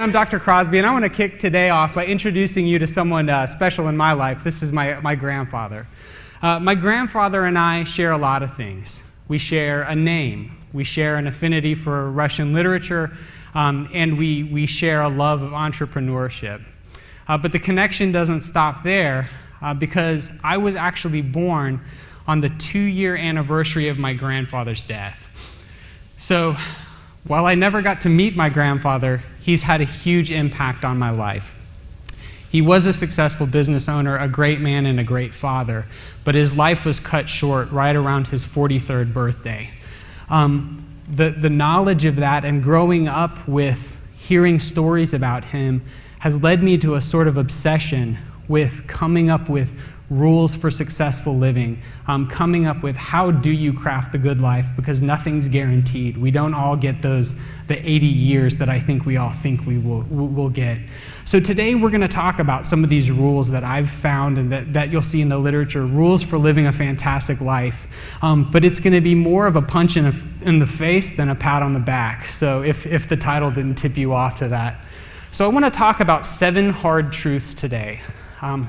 I'm Dr. Crosby, and I want to kick today off by introducing you to someone special in my life. This is my grandfather. My grandfather and I share a lot of things. We share a name, we share an affinity for Russian literature, and we share a love of entrepreneurship. But the connection doesn't stop there because I was actually born on the 2-year anniversary of my grandfather's death. So while I never got to meet my grandfather, he's had a huge impact on my life. He was a successful business owner, a great man, and a great father, but his life was cut short right around his 43rd birthday. The knowledge of that and growing up with hearing stories about him has led me to a sort of obsession with coming up with rules for successful living, coming up with how do you craft the good life, because nothing's guaranteed. We don't all get the 80 years that I think we all think we will get. So today we're going to talk about some of these rules that I've found and that you'll see in the literature, rules for living a fantastic life. But it's going to be more of a punch in the face than a pat on the back. So if the title didn't tip you off to that. So I want to talk about 7 hard truths today.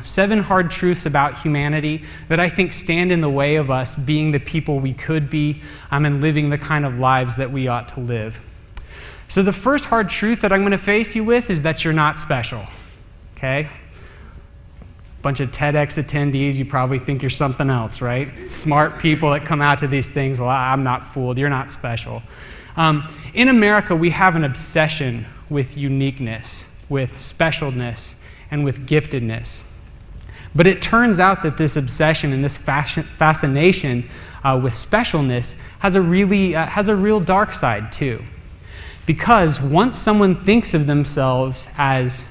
7 hard truths about humanity that I think stand in the way of us being the people we could be and living the kind of lives that we ought to live. So the first hard truth that I'm going to face you with is that you're not special. Okay? Bunch of TEDx attendees, you probably think you're something else, right? Smart people that come out to these things, well, I'm not fooled, you're not special. In America, we have an obsession with uniqueness, with specialness, and with giftedness. But it turns out that this obsession and this fascination with specialness has a real dark side too. Because once someone thinks of themselves as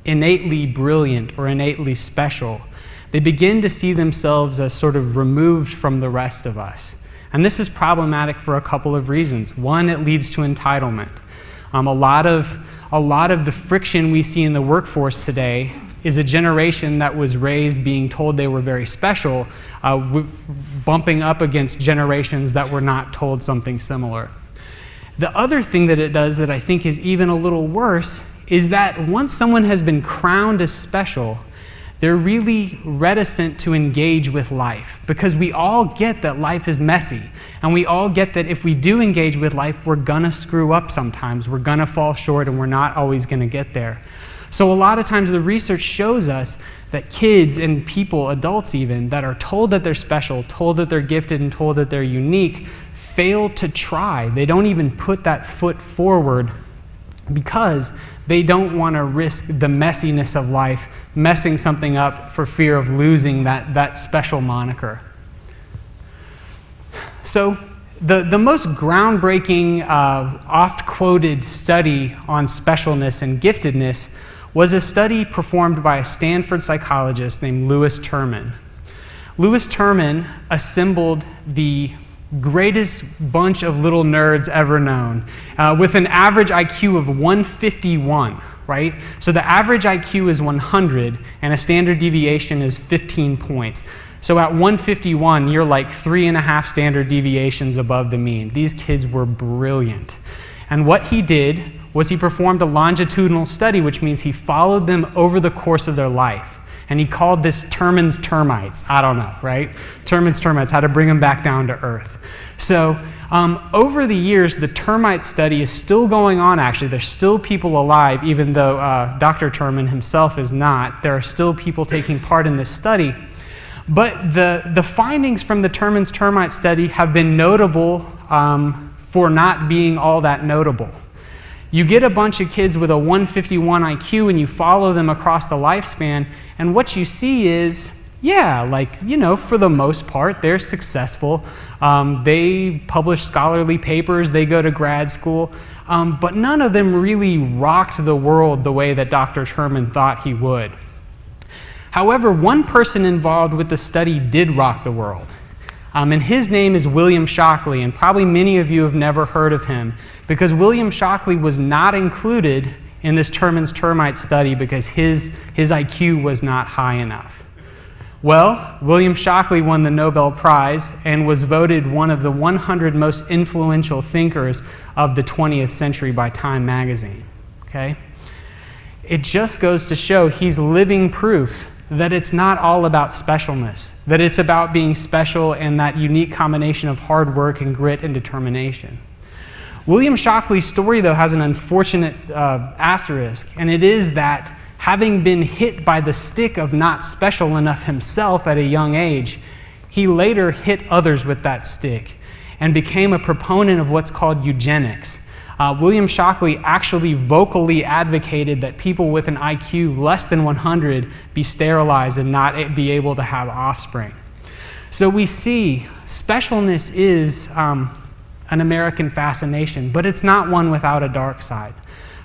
innately brilliant or innately special, they begin to see themselves as sort of removed from the rest of us. And this is problematic for a couple of reasons. One, it leads to entitlement. A lot of the friction we see in the workforce today is a generation that was raised being told they were very special, bumping up against generations that were not told something similar. The other thing that it does that I think is even a little worse is that once someone has been crowned as special, they're really reticent to engage with life, because we all get that life is messy, and we all get that if we do engage with life, we're gonna screw up sometimes, we're gonna fall short, and we're not always gonna get there. So a lot of times the research shows us that kids and people, adults even, that are told that they're special, told that they're gifted, and told that they're unique, fail to try. They don't even put that foot forward because they don't want to risk the messiness of life, messing something up for fear of losing that special moniker. So the most groundbreaking, oft-quoted study on specialness and giftedness was a study performed by a Stanford psychologist named Lewis Terman. Lewis Terman assembled the greatest bunch of little nerds ever known, with an average IQ of 151, right? So the average IQ is 100, and a standard deviation is 15 points. So at 151, you're like 3.5 standard deviations above the mean. These kids were brilliant. And what he did was he performed a longitudinal study, which means he followed them over the course of their life. And he called this Terman's termites. I don't know, right? Terman's termites, how to bring them back down to earth. So over the years, the termite study is still going on, actually. There's still people alive, even though Dr. Terman himself is not. There are still people taking part in this study. But the findings from the Terman's termite study have been notable for not being all that notable. You get a bunch of kids with a 151 IQ and you follow them across the lifespan, and what you see is, yeah, like, you know, for the most part, they're successful. They publish scholarly papers, they go to grad school, but none of them really rocked the world the way that Dr. Terman thought he would. However, one person involved with the study did rock the world. And his name is William Shockley, and probably many of you have never heard of him, because William Shockley was not included in this Terman's termite study because his IQ was not high enough. Well, William Shockley won the Nobel Prize and was voted one of the 100 most influential thinkers of the 20th century by Time magazine. Okay? it just goes to show he's living proof that it's not all about specialness, that it's about being special and that unique combination of hard work and grit and determination. William Shockley's story, though, has an unfortunate asterisk, and it is that having been hit by the stick of not special enough himself at a young age, he later hit others with that stick and became a proponent of what's called eugenics. William Shockley actually vocally advocated that people with an IQ less than 100 be sterilized and not be able to have offspring. So we see specialness is an American fascination, but it's not one without a dark side.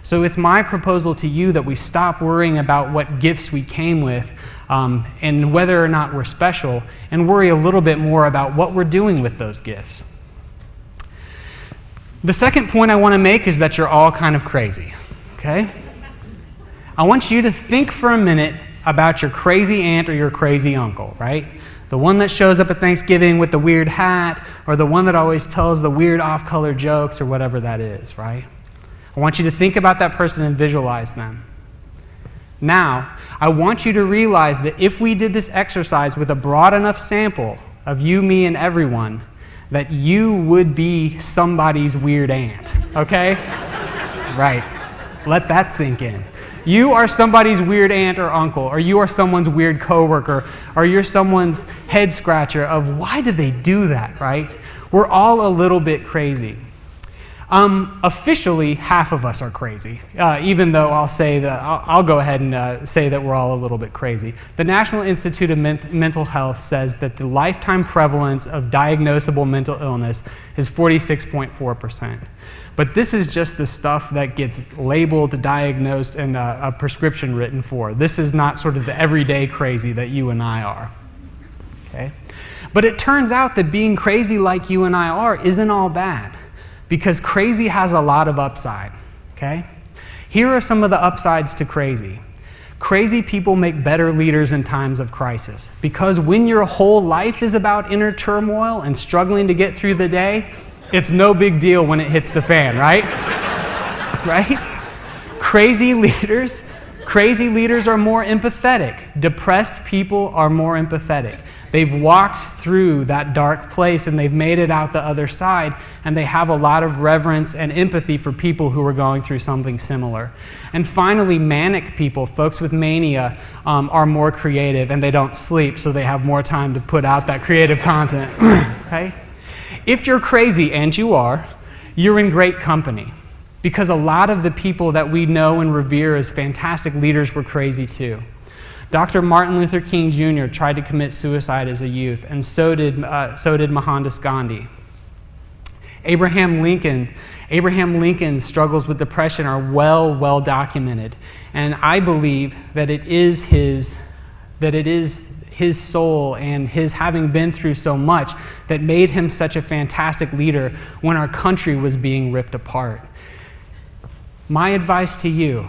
So it's my proposal to you that we stop worrying about what gifts we came with and whether or not we're special, and worry a little bit more about what we're doing with those gifts. The second point I want to make is that you're all kind of crazy, okay? I want you to think for a minute about your crazy aunt or your crazy uncle, right? The one that shows up at Thanksgiving with the weird hat, or the one that always tells the weird off-color jokes, or whatever that is, right? I want you to think about that person and visualize them. Now, I want you to realize that if we did this exercise with a broad enough sample of you, me, and everyone, that you would be somebody's weird aunt, okay? Right. Let that sink in. You are somebody's weird aunt or uncle, or you are someone's weird coworker, or you're someone's head scratcher of why did they do that, right? We're all a little bit crazy. Officially, half of us are crazy, even though I'll go ahead and say that we're all a little bit crazy. The National Institute of Mental Health says that the lifetime prevalence of diagnosable mental illness is 46.4%. But this is just the stuff that gets labeled, diagnosed, and a prescription written for. This is not sort of the everyday crazy that you and I are. Okay? But it turns out that being crazy like you and I are isn't all bad, because crazy has a lot of upside, okay? Here are some of the upsides to crazy. Crazy people make better leaders in times of crisis, because when your whole life is about inner turmoil and struggling to get through the day, it's no big deal when it hits the fan, right? Right? Crazy leaders are more empathetic. Depressed people are more empathetic. They've walked through that dark place and they've made it out the other side, and they have a lot of reverence and empathy for people who are going through something similar. And finally, manic people, folks with mania, are more creative, and they don't sleep, so they have more time to put out that creative content. Okay? If you're crazy, and you are, you're in great company, because a lot of the people that we know and revere as fantastic leaders were crazy too. Dr. Martin Luther King Jr. tried to commit suicide as a youth, and so did Mohandas Gandhi. Abraham Lincoln's struggles with depression are well documented, and I believe that it is his soul and his having been through so much that made him such a fantastic leader when our country was being ripped apart. My advice to you: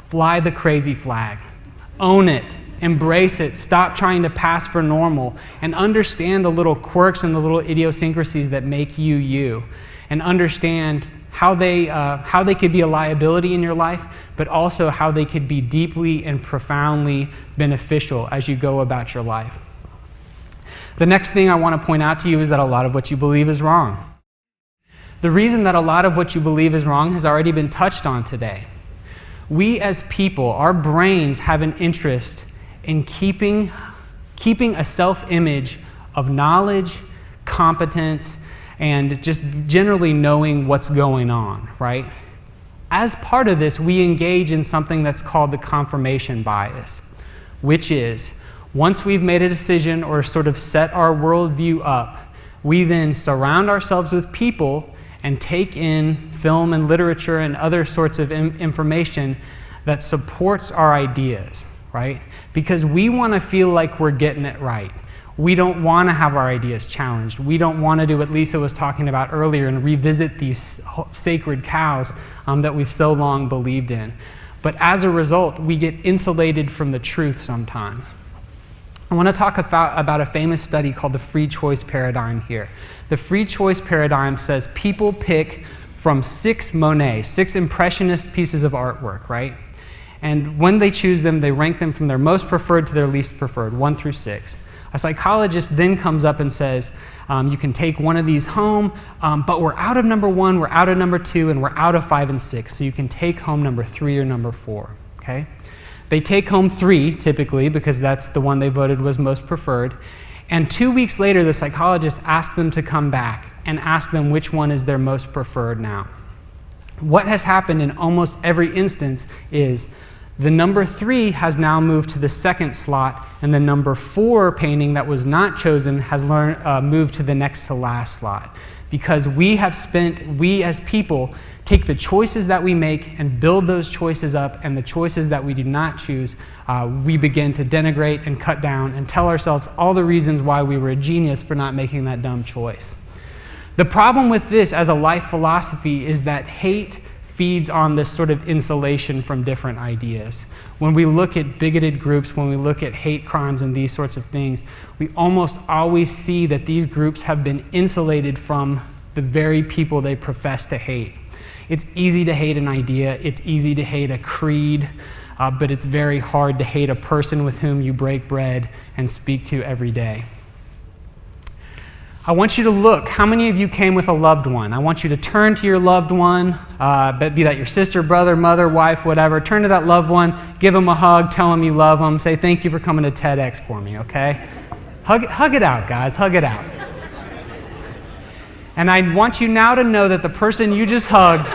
fly the crazy flag. Own it, embrace it, stop trying to pass for normal, and understand the little quirks and the little idiosyncrasies that make you you, and understand how they could be a liability in your life, but also how they could be deeply and profoundly beneficial as you go about your life. The next thing I want to point out to you is that a lot of what you believe is wrong. The reason that a lot of what you believe is wrong has already been touched on today. We as people, our brains have an interest in keeping a self-image of knowledge, competence, and just generally knowing what's going on, right? As part of this, we engage in something that's called the confirmation bias, which is, once we've made a decision or sort of set our worldview up, we then surround ourselves with people and take in film and literature and other sorts of information that supports our ideas, right? Because we want to feel like we're getting it right. We don't want to have our ideas challenged. We don't want to do what Lisa was talking about earlier and revisit these sacred cows that we've so long believed in. But as a result, we get insulated from the truth sometimes. I want to talk about a famous study called the free choice paradigm here. The free choice paradigm says people pick from 6 Monet, 6 impressionist pieces of artwork, right? And when they choose them, they rank them from their most preferred to their least preferred, 1 through 6. A psychologist then comes up and says, you can take one of these home, but we're out of number 1, we're out of number 2, and we're out of 5 and 6. So you can take home number 3 or number 4. Okay? They take home 3, typically, because that's the one they voted was most preferred. And 2 weeks later, the psychologist asks them to come back and ask them which one is their most preferred now. What has happened in almost every instance is the number 3 has now moved to the second slot, and the number 4 painting that was not chosen has moved to the next to last slot. Because we as people, take the choices that we make and build those choices up, and the choices that we do not choose, we begin to denigrate and cut down and tell ourselves all the reasons why we were a genius for not making that dumb choice. The problem with this as a life philosophy is that hate feeds on this sort of insulation from different ideas. When we look at bigoted groups, when we look at hate crimes and these sorts of things, we almost always see that these groups have been insulated from the very people they profess to hate. It's easy to hate an idea, it's easy to hate a creed, but it's very hard to hate a person with whom you break bread and speak to every day. I want you to look. How many of you came with a loved one? I want you to turn to your loved one, be that your sister, brother, mother, wife, whatever. Turn to that loved one, give them a hug, tell them you love them, say thank you for coming to TEDx for me, okay? Hug it out, guys, hug it out. And I want you now to know that the person you just hugged,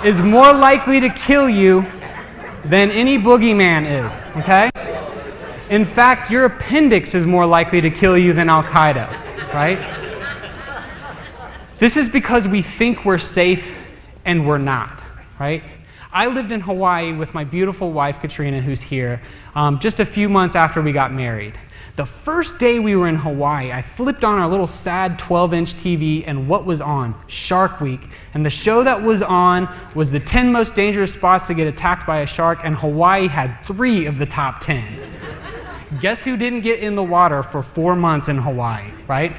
is more likely to kill you than any boogeyman is, okay? In fact, your appendix is more likely to kill you than Al-Qaeda, right? This is because we think we're safe and we're not, right? I lived in Hawaii with my beautiful wife, Katrina, who's here, just a few months after we got married. The first day we were in Hawaii, I flipped on our little sad 12-inch TV, and what was on? Shark Week. And the show that was on was the 10 most dangerous spots to get attacked by a shark, and Hawaii had 3 of the top 10. Guess who didn't get in the water for 4 months in Hawaii, right?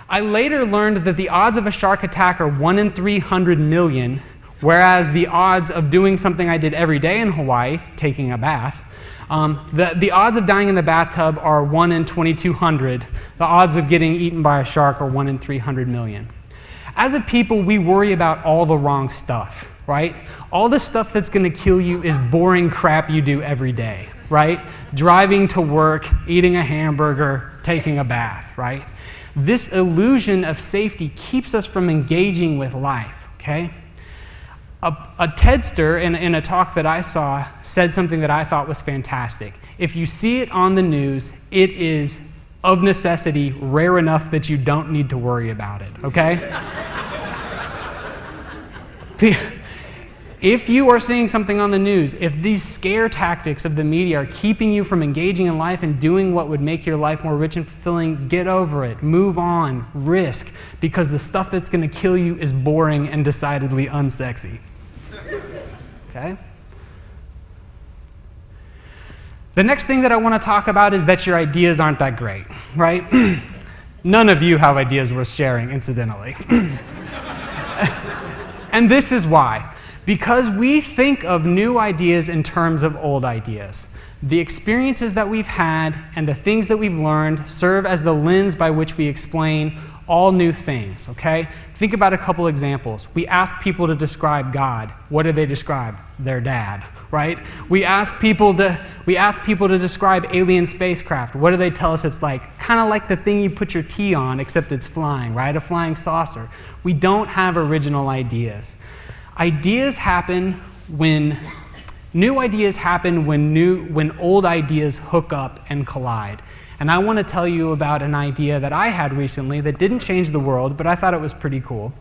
I later learned that the odds of a shark attack are 1 in 300 million, whereas the odds of doing something I did every day in Hawaii, taking a bath, the odds of dying in the bathtub are 1 in 2,200. The odds of getting eaten by a shark are 1 in 300 million. As a people, we worry about all the wrong stuff, right? All the stuff that's going to kill you is boring crap you do every day, right? Driving to work, eating a hamburger, taking a bath, right? This illusion of safety keeps us from engaging with life, okay? A TEDster in a talk that I saw said something that I thought was fantastic. If you see it on the news, it is of necessity rare enough that you don't need to worry about it, okay? If you are seeing something on the news, if these scare tactics of the media are keeping you from engaging in life and doing what would make your life more rich and fulfilling, get over it, move on, risk, because the stuff that's going to kill you is boring and decidedly unsexy. Okay? The next thing that I want to talk about is that your ideas aren't that great, right? None of you have ideas worth sharing, incidentally. And this is why. Because we think of new ideas in terms of old ideas. The experiences that we've had and the things that we've learned serve as the lens by which we explain all new things, okay? Think about a couple examples. We ask people to describe God. What do they describe? Their dad, right? We ask people to describe alien spacecraft. What do they tell us it's like? Kind of like the thing you put your tea on, except it's flying, right? A flying saucer. We don't have original ideas. New ideas happen when old ideas hook up and collide. And I want to tell you about an idea that I had recently that didn't change the world, but I thought it was pretty cool.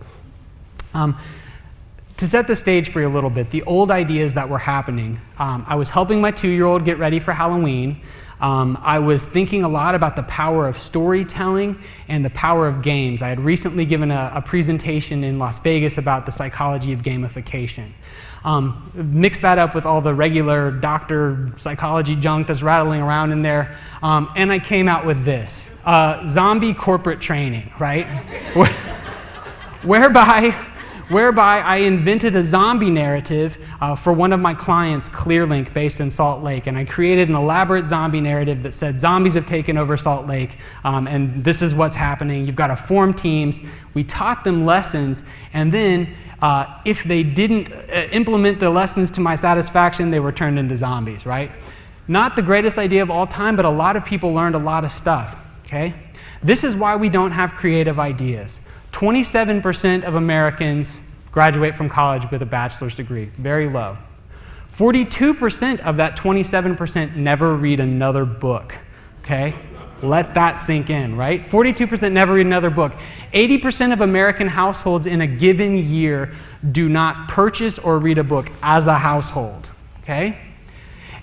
To set the stage for you a little bit, the old ideas that were happening, I was helping my 2-year-old get ready for Halloween. I was thinking a lot about the power of storytelling and the power of games. I had recently given a presentation in Las Vegas about the psychology of gamification. Mix that up with all the regular doctor psychology junk that's rattling around in there, and I came out with this. Zombie corporate training, right? whereby I invented a zombie narrative for one of my clients, ClearLink, based in Salt Lake. And I created an elaborate zombie narrative that said zombies have taken over Salt Lake, and this is what's happening. You've got to form teams. We taught them lessons, and then if they didn't implement the lessons to my satisfaction, they were turned into zombies, right? Not the greatest idea of all time, but a lot of people learned a lot of stuff, okay? This is why we don't have creative ideas. 27% of Americans graduate from college with a bachelor's degree, very low. 42% of that 27% never read another book, okay? Let that sink in, right? 42% never read another book. 80% of American households in a given year do not purchase or read a book as a household, okay?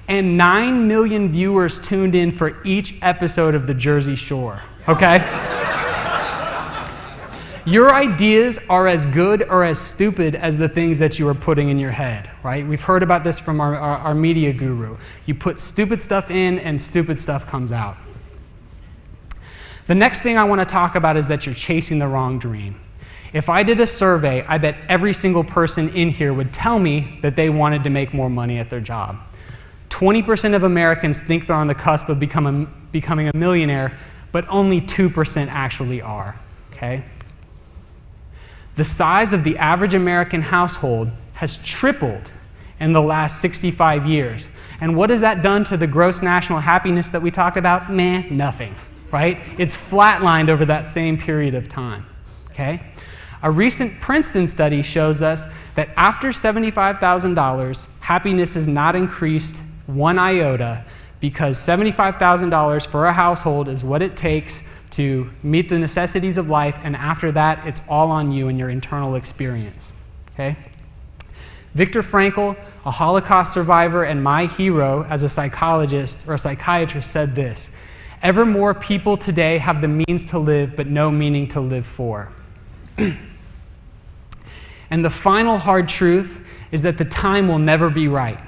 And 9 million viewers tuned in for each episode of The Jersey Shore, okay? Your ideas are as good or as stupid as the things that you are putting in your head, right? We've heard about this from our media guru. You put stupid stuff in and stupid stuff comes out. The next thing I want to talk about is that you're chasing the wrong dream. If I did a survey, I bet every single person in here would tell me that they wanted to make more money at their job. 20% of Americans think they're on the cusp of becoming a millionaire, but only 2% actually are, okay? The size of the average American household has tripled in the last 65 years. And what has that done to the gross national happiness that we talked about? Meh, nothing, right? It's flatlined over that same period of time, okay? A recent Princeton study shows us that after $75,000, happiness has not increased one iota, because $75,000 for a household is what it takes to meet the necessities of life, and after that, it's all on you and your internal experience, okay? Viktor Frankl, a Holocaust survivor and my hero as a psychologist or a psychiatrist, said this: "Ever more people today have the means to live, but no meaning to live for." And the final hard truth is that the time will never be right.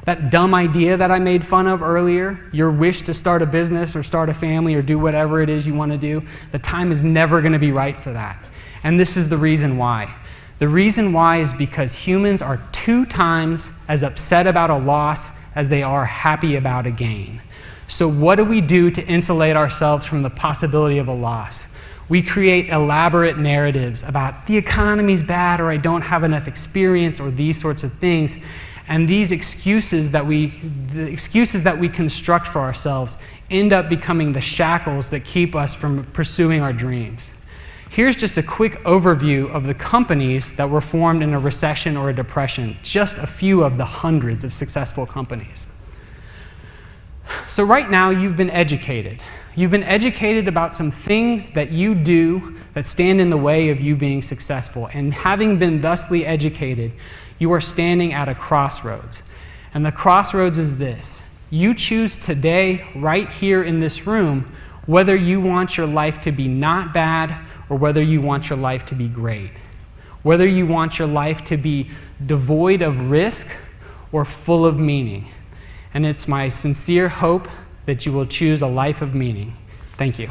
That dumb idea that I made fun of earlier, your wish to start a business or start a family or do whatever it is you want to do, the time is never going to be right for that. And this is the reason why. The reason why is because humans are 2 times as upset about a loss as they are happy about a gain. So what do we do to insulate ourselves from the possibility of a loss? We create elaborate narratives about the economy's bad, or I don't have enough experience, or these sorts of things. And these excuses that we construct for ourselves end up becoming the shackles that keep us from pursuing our dreams. Here's just a quick overview of the companies that were formed in a recession or a depression, just a few of the hundreds of successful companies. So right now, you've been educated. You've been educated about some things that you do that stand in the way of you being successful. And having been thusly educated, you are standing at a crossroads. And the crossroads is this: you choose today, right here in this room, whether you want your life to be not bad or whether you want your life to be great. Whether you want your life to be devoid of risk or full of meaning. And it's my sincere hope that you will choose a life of meaning. Thank you.